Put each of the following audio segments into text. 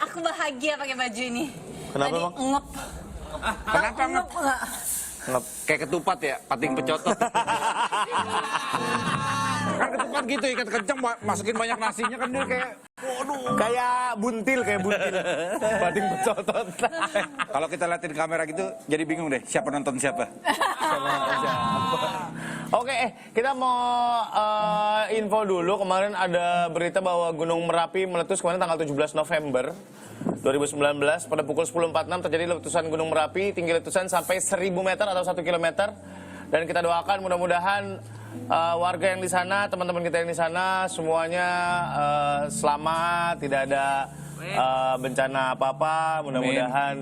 Aku bahagia pakai baju ini. Kenapa, Tadi Bang? ngep. Kenapa ngep? Ngep. Kayak ketupat ya, pating pecotot. Kan ketupat gitu, ikat kencang, masukin banyak nasinya kan dia kayak, waduh. Kayak buntil. Pating pecotot. Kalau kita liatin kamera gitu, jadi bingung deh, siapa nonton siapa. Oke, kita mau info dulu. Kemarin ada berita bahwa Gunung Merapi meletus kemarin tanggal 17 November 2019. Pada pukul 10.46 terjadi letusan Gunung Merapi. Tinggi letusan sampai 1000 meter atau 1 kilometer. Dan kita doakan mudah-mudahan warga yang di sana, teman-teman kita yang di sana, semuanya selamat, tidak ada bencana apa-apa. Mudah-mudahan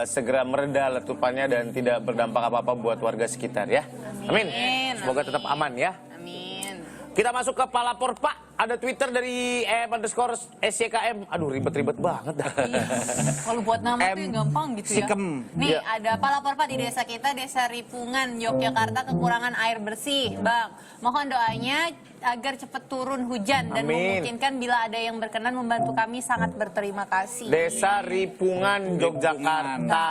segera mereda letupannya dan tidak berdampak apa-apa buat warga sekitar ya. Amin. Semoga tetap aman ya. Amin. Kita masuk ke Palapor Pak. Ada Twitter dari _SYKM. Aduh ribet-ribet banget dah. Kalau buat nama tuh gampang gitu ya. Sikem. Nih Iya. ada Palapor Pak di desa kita, Desa Ripungan, Yogyakarta, kekurangan air bersih. Bang, mohon doanya agar cepat turun hujan dan Amin. memungkinkan bila ada yang berkenan membantu kami, sangat berterima kasih. Desa Ripungan, Yogyakarta.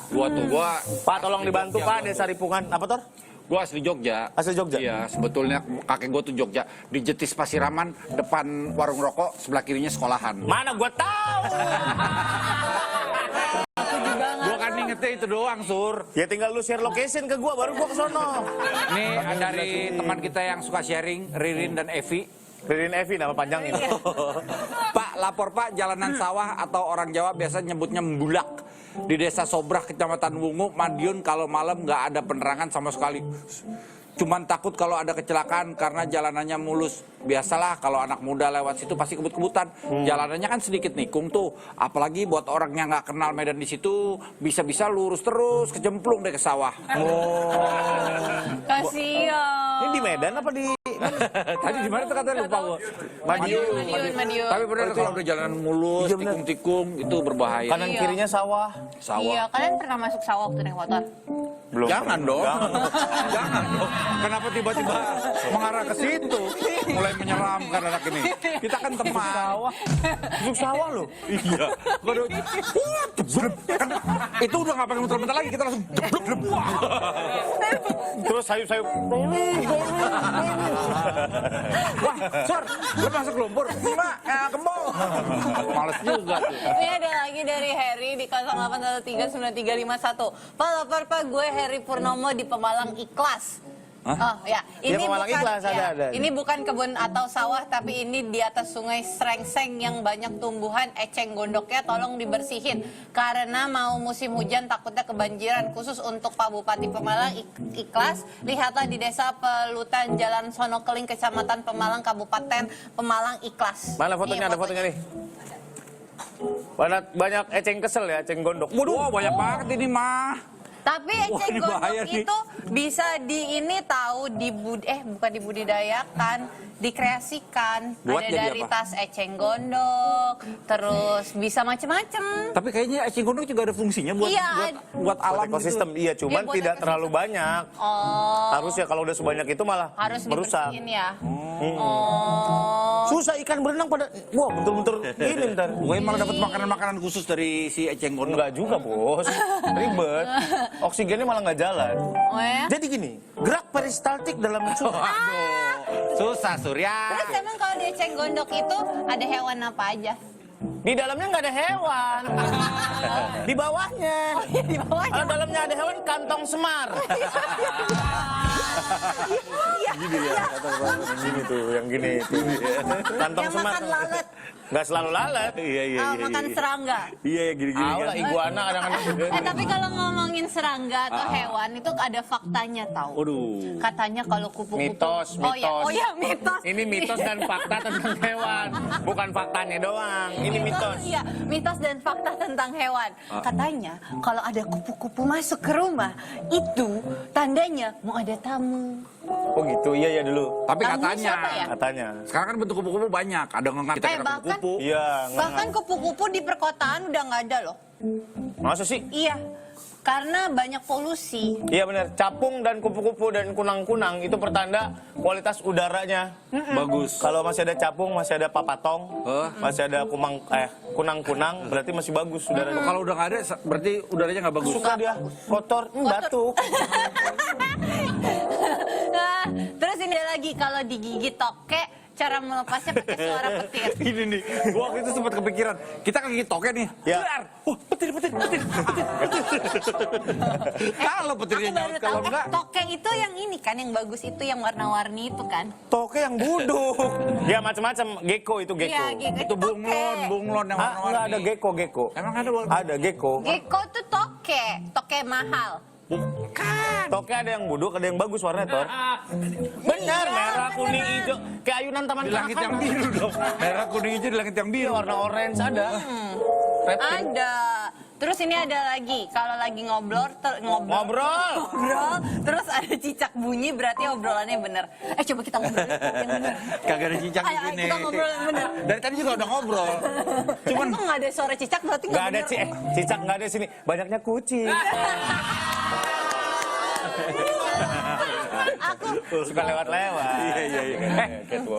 Gua Pak tolong dibantu Pak, Desa Ripungan. Apa Tor? Gua asli Jogja. Asli Jogja? Iya, sebetulnya kakek gua tuh Jogja. Di Jetis Pasiraman, depan warung rokok, sebelah kirinya sekolahan. Mana gua tahu. Gua kan ingetnya itu doang, Sur. Ya tinggal lu share location ke gua, baru gua ke sono. Nih dari teman kita yang suka sharing, Ririn dan Evi. Ririn Evi nama panjang ini. Pak, lapor Pak, jalanan sawah atau orang Jawa biasa nyebutnya mbulak. Di desa Sobrah, Kecamatan Wungu, Madiun, kalau malam nggak ada penerangan sama sekali. Cuman takut kalau ada kecelakaan karena jalanannya mulus. Biasalah kalau anak muda lewat situ pasti kebut-kebutan. Jalanannya kan sedikit nikung tuh. Apalagi buat orang yang nggak kenal medan di situ, bisa-bisa lurus terus kejemplung deh ke sawah. Kasihan. Ini di Medan apa di Tadi di mana tuh katanya lupa gua. Madiun. Tapi benar kalau udah jalanan mulus, Iya, bener. tikung-tikung itu berbahaya. kanan kirinya sawah? Iya, kalian pernah masuk sawah waktu naik motor? Belum. Jangan dong. Jangan dong. Kenapa tiba-tiba mengarah ke situ? Mulai menyeramkan anak ini. Kita kan teman. Masuk sawah loh. Iya. Baru kan itu udah nggak pakai muter-muter lagi, kita langsung jeblok. Terus sayup-sayup. Wah, Sor, lu masuk lumpur. Mbak, kembang. Males juga tuh. Ini ada lagi dari Harry di 08139351. Pak, lapor Pak, gue Harry Purnomo di Pemalang Ikhlas. Hah? Oh ya, Dia Pemalang Ikhlas, ada. Ini bukan kebun atau sawah, tapi ini di atas sungai Srengseng yang banyak tumbuhan eceng gondoknya, tolong dibersihin. Karena mau musim hujan takutnya kebanjiran, khusus untuk Pak Bupati Pemalang Ikhlas. Lihatlah di desa Pelutan, Jalan Sonokeling, Kecamatan Pemalang, Kabupaten Pemalang Ikhlas. Mana fotonya? Ada fotonya nih. Banyak eceng kesel ya, eceng gondok. Waduh, banyak banget ini mah. Tapi eceng ini bahaya gondok nih. itu bisa bukan dibudidayakan, dikreasikan. Buat ada jadi dari apa? tas eceng gondok, terus bisa macem-macem. Tapi kayaknya eceng gondok juga ada fungsinya buat Iya, buat alam Ekosistem gitu. iya, cuman Iya, buat tidak ekosistem. terlalu banyak. Oh, Harusnya kalau udah sebanyak itu malah harus merusak. dibersihin ya. Oh, Susah ikan berenang pada wah bentur-bentur ini ntar. Gue malah dapat makanan-makanan khusus dari si eceng gondok. Enggak juga bos, ribet. Oksigennya malah nggak jalan. oh ya. Jadi gini, gerak peristaltik dalam Aduh, susah Surya. Terus emang kalau di eceng gondok itu ada hewan apa aja? di dalamnya nggak ada hewan. Di bawahnya. Di bawahnya. Kalau dalamnya ada hewan, kantong semar. Gini tuh, yang gini. Kantong Yang semar. makan lalat. Nggak selalu lalat. Iya, Makan serangga. Iya, gini-gini. Lah, iguana kadang-kadang. Tapi kalau ngomongin serangga atau hewan itu ada faktanya tahu. Waduh. Katanya kalau kupu-kupu. Mitos. Oh ya mitos. Ini mitos dan fakta tentang hewan. Bukan faktanya doang. Ini mitos. Iya, mitos dan fakta tentang hewan. Katanya kalau ada kupu-kupu masuk ke rumah, itu tandanya mau ada tamu. Oh gitu, iya dulu. Tapi Tamunya katanya, siapa ya? Katanya. sekarang kan bentuk kupu-kupu banyak. Ada ngengat kita kira bahkan- kupu-kupu. Iya, Bahkan kupu-kupu di perkotaan udah nggak ada loh. Masa sih? Iya. Karena banyak polusi. Iya benar, capung dan kupu-kupu dan kunang-kunang itu pertanda kualitas udaranya Bagus. Kalau masih ada capung, masih ada papatong, masih ada kunang-kunang, berarti masih bagus udaranya. Kalau udah nggak ada, berarti udaranya nggak bagus. Suka dia kotor, batuk. Nah, terus ini ada lagi, kalau digigit toke, cara melepasnya pakai suara petir. Ini nih, gua waktu itu sempat kepikiran, kita kaki toke nih. Ya. Keluar. Petir. Kalau petirnya Aku baru nyaut, tahu, kalau enggak, toke itu yang ini kan, yang bagus itu, yang warna-warni itu kan. Toke yang buduk. Ya macam-macam, gecko itu gecko. Iya, gecko itu itu toke. bunglon yang Ah, enggak ada warna-warni. gecko. Emang ada warna? Ada gecko. Gecko tuh toke mahal. Bukan. Toke ada yang buduk, ada yang bagus warnanya, Tor. Benar, merah, kuning, hijau. Kayak ayunan taman Di langit yang kanak-kanak. biru dong. Merah, kuning, hijau di langit yang Iya, biru. warna orange ada. Reptil. Ada. Terus ini ada lagi, kalau lagi ngobrol, Ngobrol. terus ada cicak bunyi, berarti obrolannya bener. Coba kita ngobrol yang bener. Kagak ada cicak di Ayo, sini. kita ngobrol yang bener. Dari tadi juga udah ngobrol. Cuman kok nggak ada suara cicak, berarti Nggak nggak ada bener. cicak nggak ada sini. Banyaknya kucing. Aku Suka lewat-lewat. Iya.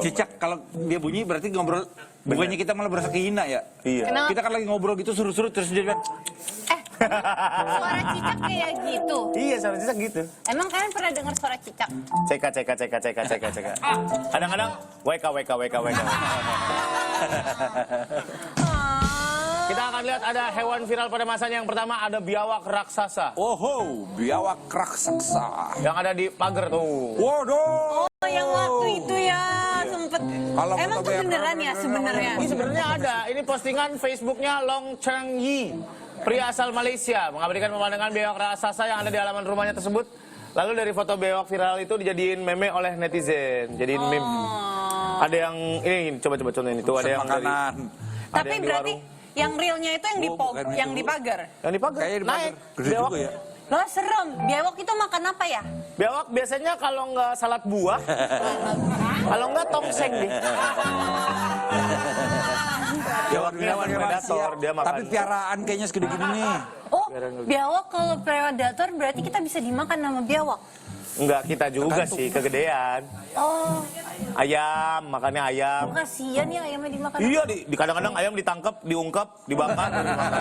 Cicak kalau dia bunyi berarti ngobrol. Bukannya kita malah berasa kehina ya? Iya. Kenapa? Kita kan lagi ngobrol gitu seru-seru terus dia bilang, suara cicak kayak gitu. Iya, suara cicak gitu. Emang kalian pernah dengar suara cicak? Ceka. Kadang-kadang WK. Kita akan lihat ada hewan viral pada masanya. Yang pertama ada biawak raksasa. "Oho, biawak raksasa." Yang ada di pagar tuh. Waduh. Oh, yang waktu itu ya sempet. Kalau Emang foto tuh biawak beneran ya sebenarnya? Ini sebenarnya ada. Ini postingan Facebooknya Long Cheng Yi. Pria asal Malaysia mengabadikan pemandangan biawak raksasa yang ada di halaman rumahnya tersebut. Lalu dari foto biawak viral itu dijadiin meme oleh netizen. Jadiin meme. Ada yang ini coba contohin itu. Ada yang dari, makanan. ada Tapi yang di berarti warung. yang realnya itu yang bukan yang itu. di pagar. Yang di pagar Kayaknya di pagar. naik. Gede Biawak. juga ya. Loh serem, biawak itu makan apa ya? Biawak biasanya kalau nggak salad buah, kalau nggak tongseng dia. Biawak ini hewan predator, dia makan. Tapi piaraan kayaknya segede gini nih. Oh, biawak kalau predator berarti kita bisa dimakan sama biawak. Enggak, kita juga sih, kegedean. Oh, Ayam, makannya ayam. kasihan ya ayamnya dimakan. Iya, di kadang-kadang ayam ditangkap, diungkap, dibakar, dimakan.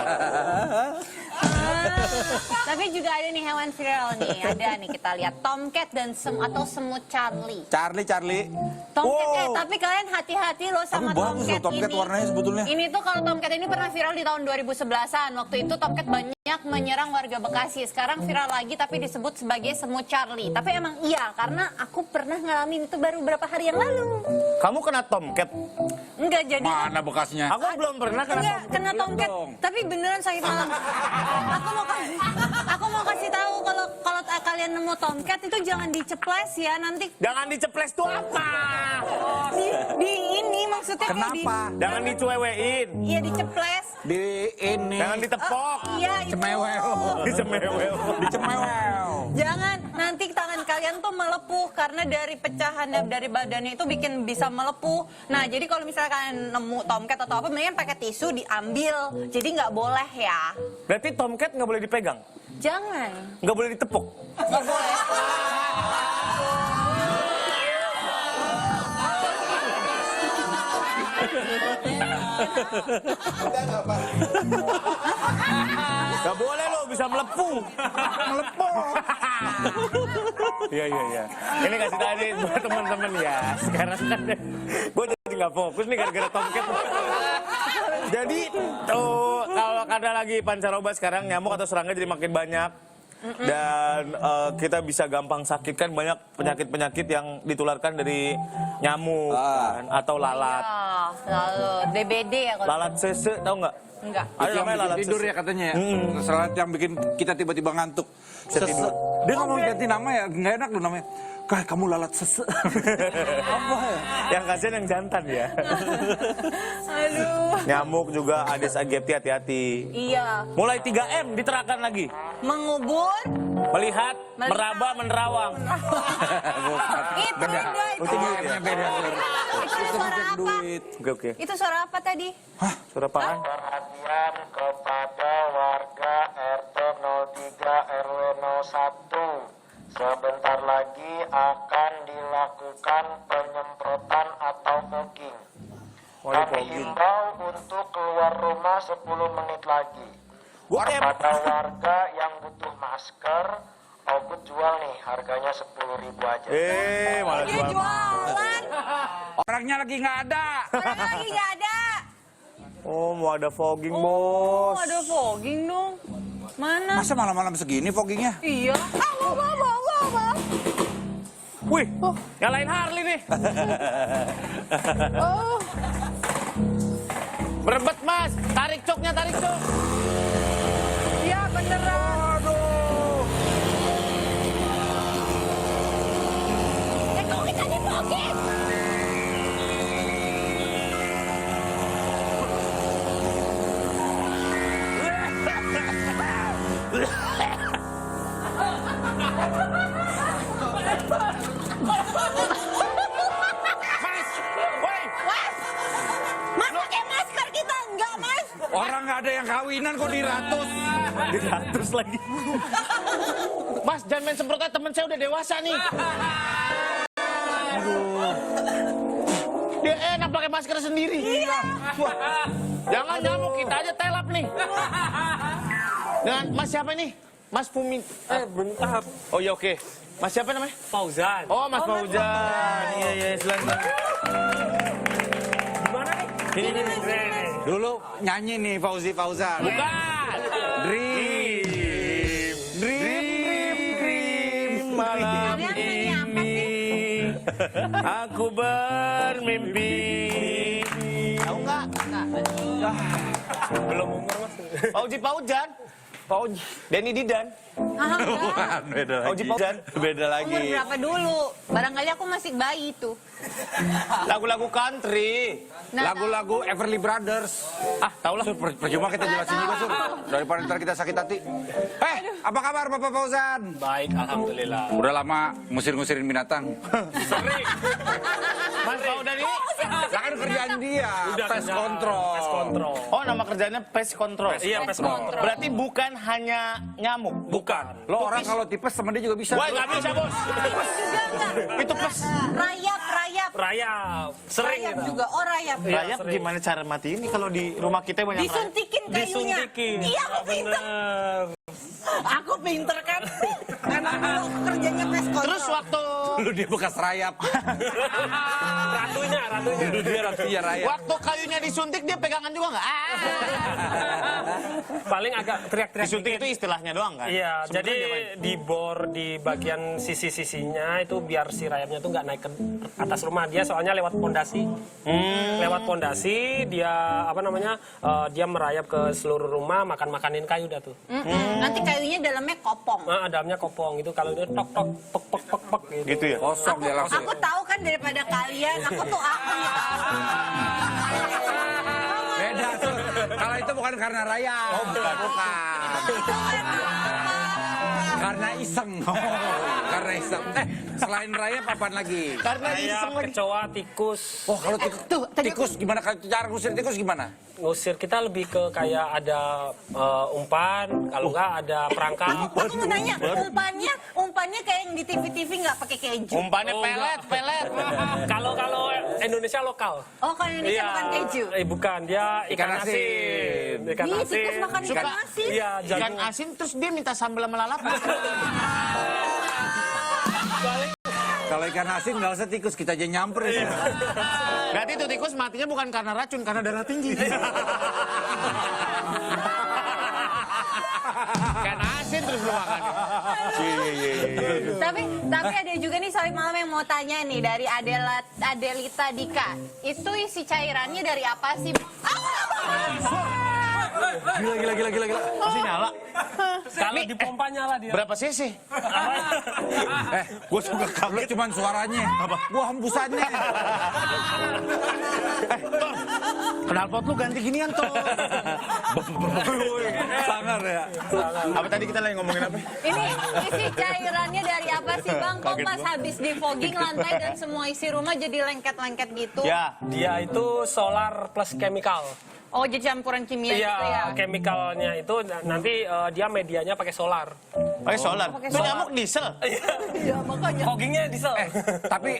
Tapi juga ada nih hewan viral nih. Ada nih kita lihat tomcat dan atau semut Charlie. Charlie. Tomcat Wow. tapi kalian hati-hati loh sama Tapi bagus loh tomcat ini. warnanya sebetulnya. Ini tuh kalau tomcat ini pernah viral di tahun 2011-an. Waktu itu tomcat banyak menyerang warga Bekasi. Sekarang viral lagi tapi disebut sebagai semut Charlie. Tapi emang iya karena aku pernah ngalamin itu baru beberapa hari yang lalu. Kamu kena tomcat? Enggak jadi Mana bekasnya? Aku belum pernah kena enggak tomcat. kena tomcat. dong. Tapi beneran sakit malam. Aku mau kasih tahu kalau kalian nemu tomcat itu jangan diceples ya nanti Jangan diceples tuh apa? di ini maksudnya kayak Kenapa? Jangan dicuewein. Iya diceples. Di ini. Jangan ditepok. Iya itu. Cemewel. Dicemewel. Dicemewel. Jangan nanti tangan kalian tuh melepuh karena dari pecahan dari badannya itu bikin bisa melepuh. Nah jadi kalau misalnya kalian nemu tomcat atau apa, mendingan pakai tisu diambil. Jadi nggak boleh ya. Berarti tomcat nggak boleh dipegang? Jangan. Nggak boleh ditepuk? Nggak boleh. Nggak boleh lo, bisa melepuh. Melepuh. Iya. Ini kasih tadi buat teman-teman ya. Sekarang kan gue jadi nggak fokus nih gara-gara tomcat. Jadi tuh kalau ada lagi pancaroba sekarang nyamuk atau serangga jadi makin banyak. Dan kita bisa gampang sakit kan banyak penyakit-penyakit yang ditularkan dari nyamuk kan, atau lalat. Ya, lalu DBD ya kalau Lalat sese tahu nggak? enggak. Ada Itu yang namanya bikin lalat tidur sese. ya katanya ya. Salat yang bikin kita tiba-tiba ngantuk. Tidur. Dia ngomong ganti nama ya, nggak enak loh namanya. Kayak kamu lalat sese. Apa ya? Yang kasihan yang jantan ya. Aduh. Nyamuk juga Aedes aegypti, hati-hati. Iya. Mulai 3M diterapkan lagi. Mengubur. Melihat, meraba, menerawang. Itu beda. Itu Tiga-nya beda. Itu suara apa? Duit. Oke. Itu suara apa tadi? Suara apaan? Perhatian kepada warga RT 03 Sebentar lagi akan dilakukan penyemprotan atau fogging. Kami himbau untuk keluar rumah 10 menit lagi. Pada warga yang butuh masker, Ogut jual nih, harganya 10.000 aja. Malah Dia jualan. Orangnya lagi nggak ada. Orang lagi nggak ada. Oh, mau ada fogging, Oh, Bos. ada fogging dong. Mana? Masa malam-malam segini foggingnya? Iya. Bawa. Wih, nyalain Harley nih. Berebet, Mas. Tarik coknya, tarik cok. Iya, beneran. Kok kita di fogging? Mas, woi. Mas pakai masker kita enggak, Mas? Orang nggak ada yang kawinan kok diratus. Diratus lagi. Mas, jangan main semprotnya, temen saya udah dewasa nih. Aduh. Dia enak pakai masker sendiri. Iya. Jangan nyamuk, kita aja telap nih. Dengan Mas siapa nih? Mas Pumi. Bentar. Oh iya, oke. Mas siapa namanya? Fauzan. Oh, Mas Fauzan. Iya, silakan. Gimana nih? Ini. Dulu nyanyi nih Fauzan. Bukan. Dream malam Kalian nyanyi apa ini aku bermimpi. Tahu nggak? Belum umur mas. Paujan. Denny Didan. Beda Fauji Fauzan. Beda Umur lagi. berapa dulu? Barangkali aku masih bayi tuh. Lagu-lagu country. Lagu-lagu Everly Brothers. Tahu lah. Sur, percuma kita jelasin juga, Sur. Daripada ntar kita sakit hati. Apa kabar Bapak Fauzan? Baik, alhamdulillah. Udah lama ngusir-ngusirin binatang. Sering. Mas Fauzan ini. Lah kan kerjaan dia, pest control. Pest control. Oh, nama kerjanya pest control. Iya, pest control. Berarti bukan hanya nyamuk. Bukan. Lo orang kalau tipes sama dia juga bisa. Wah, nggak bisa, Bos. Itu pes. Rayap. Rayap. Sering Rayap kita. juga. Oh, rayap. Rayap sering. gimana cara mati ini kalau di rumah kita banyak rayap? Disuntikin kayunya. Disuntikin. Iya, aku pinter. Bener. Aku pinter kan. Karena aku kerjanya pest control. Terus waktu Lu dia bekas rayap. Ratunya. Dia ratunya rayap. waktu kayunya disuntik dia pegangan juga nggak? Paling agak teriak-teriak. Disuntik itu istilahnya doang kan? Iya, Sebetulnya jadi dia main. di bor di bagian sisi-sisinya itu biar si rayapnya tuh nggak naik ke atas rumah dia, soalnya lewat pondasi. Lewat pondasi dia dia merayap ke seluruh rumah, makanin kayu dah tuh. Nanti kayunya dalamnya kopong. Nah, dalamnya kopong itu kalau dia tok pok Gitu ya? Kosong dia langsung. Aku tahu kan daripada kalian. Aku tuh ahli tahu. Beda, Sur. Kalau itu bukan karena rayap. Oh, bukan. Karena iseng. Karena iseng. Selain rayap apaan lagi? Karena Rayap, iseng lagi. kecoa, tikus. Oh, kalau tikus gimana? Cara ngusir tikus gimana? Ngusir kita lebih ke kayak ada umpan, kalau nggak ada perangkap. Aku mau nanya, umpannya kayak yang di TV-TV nggak pakai keju. Umpannya Oh, pelet. Kalau Indonesia lokal. Oh, kalau Indonesia bukan keju. Bukan, dia ikan Ikan asin. asin. Ikan Ih, asin. tikus makan ikan asin. Iya, Ikan jagung. asin terus dia minta sambal sama lalap. Kalau ikan asin nggak usah tikus, kita aja nyamperin. Berarti itu tikus matinya bukan karena racun, karena darah tinggi. Ikan asin terus lu makan. Tapi ada juga nih Sohib Malam yang mau tanya nih dari Adelita Dika. Itu isi cairannya dari apa sih? Gila. Masih nyala. Kalau dipompa nyala dia. Berapa cc? Gue suka kaget cuman suaranya. Gua hembusannya. Knalpot lu ganti ginian tuh. Sangar ya. Apa tadi kita lagi ngomongin apa? Ini isi cairannya dari apa sih Bang? Kok pas habis di fogging lantai dan semua isi rumah jadi lengket-lengket gitu? Ya. Dia itu solar plus chemical. Oh, jadi campuran kimia gitu ya? Iya, chemicalnya itu nanti dia medianya pakai solar. Pakai solar. Itu nyamuk diesel. Iya, makanya. Foggingnya diesel. Tapi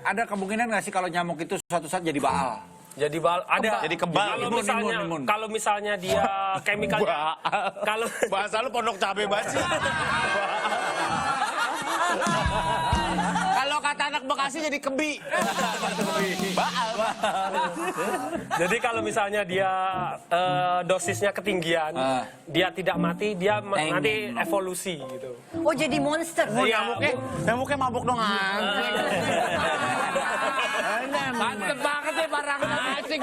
ada kemungkinan nggak sih kalau nyamuk itu suatu saat jadi baal? Jadi ada. Jadi kebal. Imun. Kalau misalnya dia chemicalnya kalau Bahasa lu pondok cabe banget sih. Kalau kata anak Bekasi jadi kebi. Baal. jadi kalau misalnya dia dosisnya ketinggian, dia tidak mati, dia nanti evolusi gitu. Oh, jadi monster. Oh, Iya, nyamuknya mabuk dong anjing. Mantep banget ya barang asik.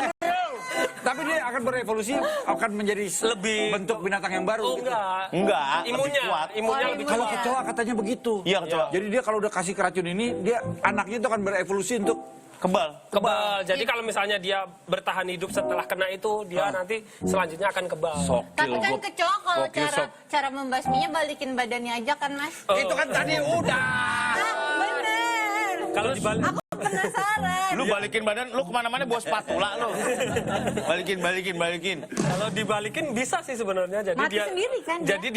Tapi dia akan berevolusi, akan menjadi Lebih bentuk binatang yang baru. Oh gitu. enggak. Lebih Imunnya, kuat. imunnya lebih Kalau kuat. kecoa katanya begitu. Iya, kecoa. Jadi dia kalau udah kasih racun ini, dia anaknya itu akan berevolusi untuk Kebal. Kebal. Jadi kalau misalnya dia bertahan hidup setelah kena itu, dia nanti selanjutnya akan kebal. Tapi kan kecoa kalau Gokil, Sob. cara membasminya balikin badannya aja kan, Mas? itu kan tadi udah. Bener. Kalau dibalik, Aku penasaran. Lu balikin badan, lu kemana-mana bawa spatula lu. Balikin. kalau dibalikin bisa sih sebenarnya. Jadi Mati sendiri kan dia? Jadi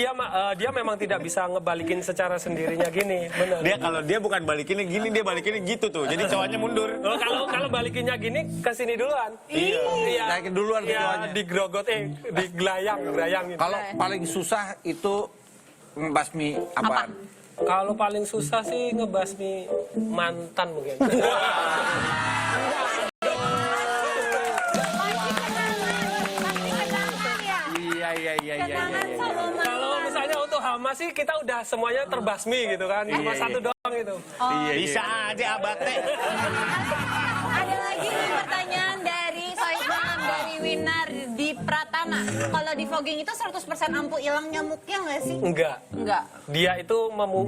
dia memang tidak bisa ngebalikin secara sendirinya gini, benar. Dia kalau dia bukan balikinnya gini, dia balikinnya gitu tuh. Jadi cowoknya mundur. Oh, kalau balikinnya gini ke sini duluan. Iya. Naikin duluan Iya, kecoanya. digrogot digelayang gitu. Kalau paling susah itu ngebasmi apaan? Kalau paling susah sih ngebasmi mantan mungkin. Iya. Kalau misalnya untuk hama sih kita udah semuanya terbasmi gitu kan. Cuma satu doang gitu. Bisa aja abate. Ada lagi nih pertanyaan dari Sohibam dari Winar di Pratama. Kalau di fogging itu 100% ampuh hilang nyamuknya nggak sih? Enggak. Enggak. Dia itu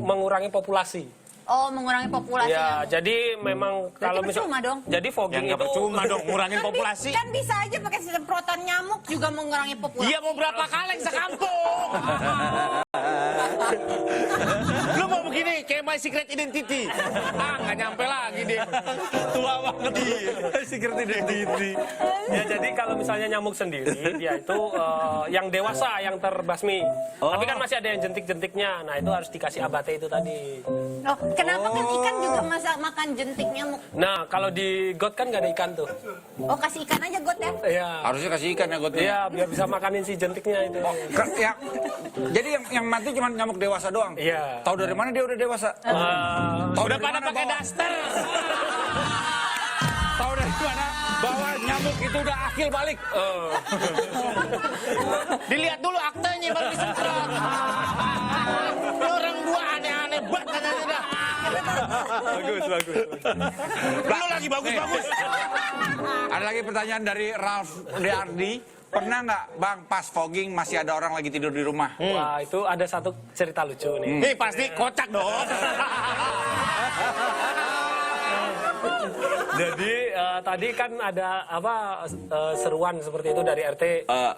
mengurangi populasi. Oh, mengurangi populasi Ya, nyamuk. jadi memang kalau percuma dong. Jadi Yang fogging nggak itu percuma dong, ngurangin Kan bi- populasi. Kan bisa aja pakai semprotan nyamuk juga mengurangi populasi. Iya mau berapa kaleng sekampung? Lu mau begini kayak My Secret Identity? Nggak nyampe lagi deh. Tua banget. Secret identity. ya jadi kalau misalnya nyamuk sendiri dia itu yang dewasa yang terbasmi. Tapi kan masih ada yang jentik-jentiknya. Nah, itu harus dikasih abate itu tadi. Oh, kenapa kan ikan juga makan jentik nyamuk? Nah, kalau di got kan nggak ada ikan tuh. Oh, kasih ikan aja got ya? Iya. Harusnya kasih ikan ya gotnya. Iya, biar bisa makanin si jentiknya itu. Ya, jadi yang mati cuma nyamuk dewasa doang. Iya. Tahu dari mana dia udah dewasa? Tahu Udah dari pada mana pakai bahwa- daster. Tahu dari mana bahwa nyamuk itu udah akil balik? Dilihat dulu aktenya baru disemprot. Ini orang gua aneh-aneh banget katanya dah. Bagus. Lu lagi bagus-bagus. Ada lagi pertanyaan dari Ralph Deardi. Pernah nggak Bang pas fogging masih ada orang lagi tidur di rumah? Wah, itu ada satu cerita lucu nih. Nih pasti kocak dong. Jadi tadi kan ada seruan seperti itu dari RT.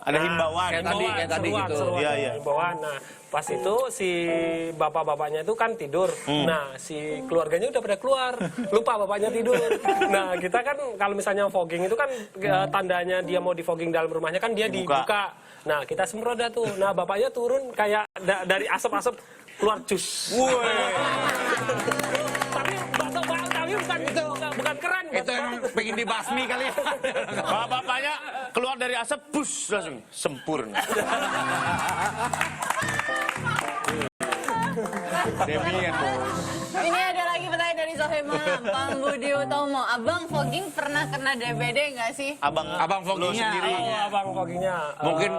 Ada himbauan. Kayak tadi gitu. Iya, iya. Himbauan. Nah, pas itu si bapak-bapaknya itu kan tidur. Nah, si keluarganya udah pada keluar. Lupa bapaknya tidur. Nah, kita kan kalau misalnya fogging itu kan tandanya dia mau di fogging dalam rumahnya kan dia dibuka. Nah, kita semprot dah tuh. Nah, bapaknya turun kayak dari asap-asap keluar jus. Tapi bukan itu, bukan keren. Itu emang pengen dibasmi kali ya. Bapaknya keluar dari asap, bus langsung sempurna. Demian bos. Ini ada lagi pertanyaan dari Sohib Malam. Bang Budi Utomo, Abang fogging pernah kena DBD nggak sih? Abang foggingnya. sendiri. Oh, abang foggingnya. Mungkin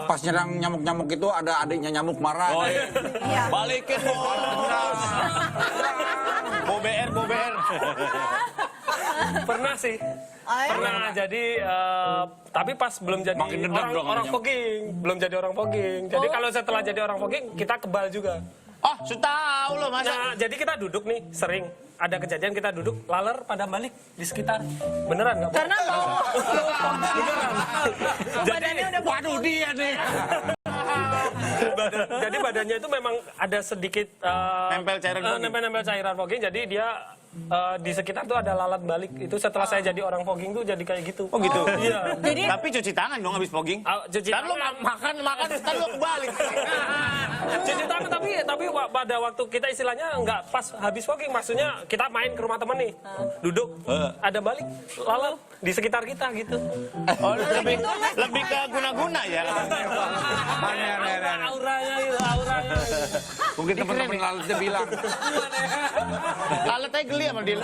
pas nyerang nyamuk-nyamuk itu ada adiknya nyamuk marah. Oh iya. Iya. Balikin bos. Bober. Pernah sih. Oh, ya? Pernah. Jadi tapi pas belum jadi Makin dendam dong orang namanya. fogging, belum jadi orang fogging. Jadi kalau setelah jadi orang fogging, kita kebal juga. Oh, sudah tahu loh masa. Nah, jadi kita duduk nih, sering ada kejadian kita duduk, laler pada balik di sekitar. Beneran nggak? Karena mau Beneran. badannya udah Waduh dia nih. Jadi badannya itu memang ada sedikit Nempel cairan fogging. nempel cairan fogging. Jadi dia di sekitar tuh ada lalat balik. Itu setelah saya jadi orang fogging tuh jadi kayak gitu. Oh gitu. Iya. Jadi Tapi cuci tangan dong habis fogging. Cuci Kan lo tangan. makan kan lo kebalik. Cuci tangan tapi pada waktu kita istilahnya nggak pas habis fogging, maksudnya kita main ke rumah temen nih, duduk, ada balik lalat di sekitar kita gitu. Oh, lebih ke guna-guna ya. Auranya gitu, auranya. Gitu. Mungkin teman-teman lalatnya bilang. Lalat aja geli sama dia.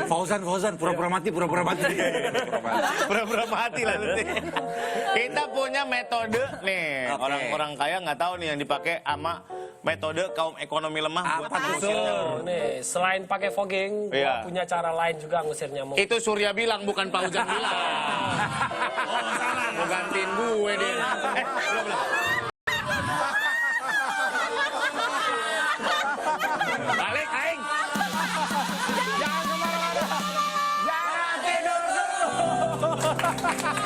Fauzan, pura-pura mati. Pura-pura mati. Pura-pura mati lah nanti. Kita punya metode nih. Orang-orang kaya nggak tahu nih yang dipakai sama metode kaum ekonomi lemah buat ngusir nyamuk. Nih, selain pakai fogging, Iya. gua punya cara lain juga ngusir nyamuk. Itu Surya bilang, bukan Pak Ujang bilang. Oh, salah. Mau gantiin gue dia. Belum. Balik, Aing. Jangan kemana-mana. Jangan tidur dulu.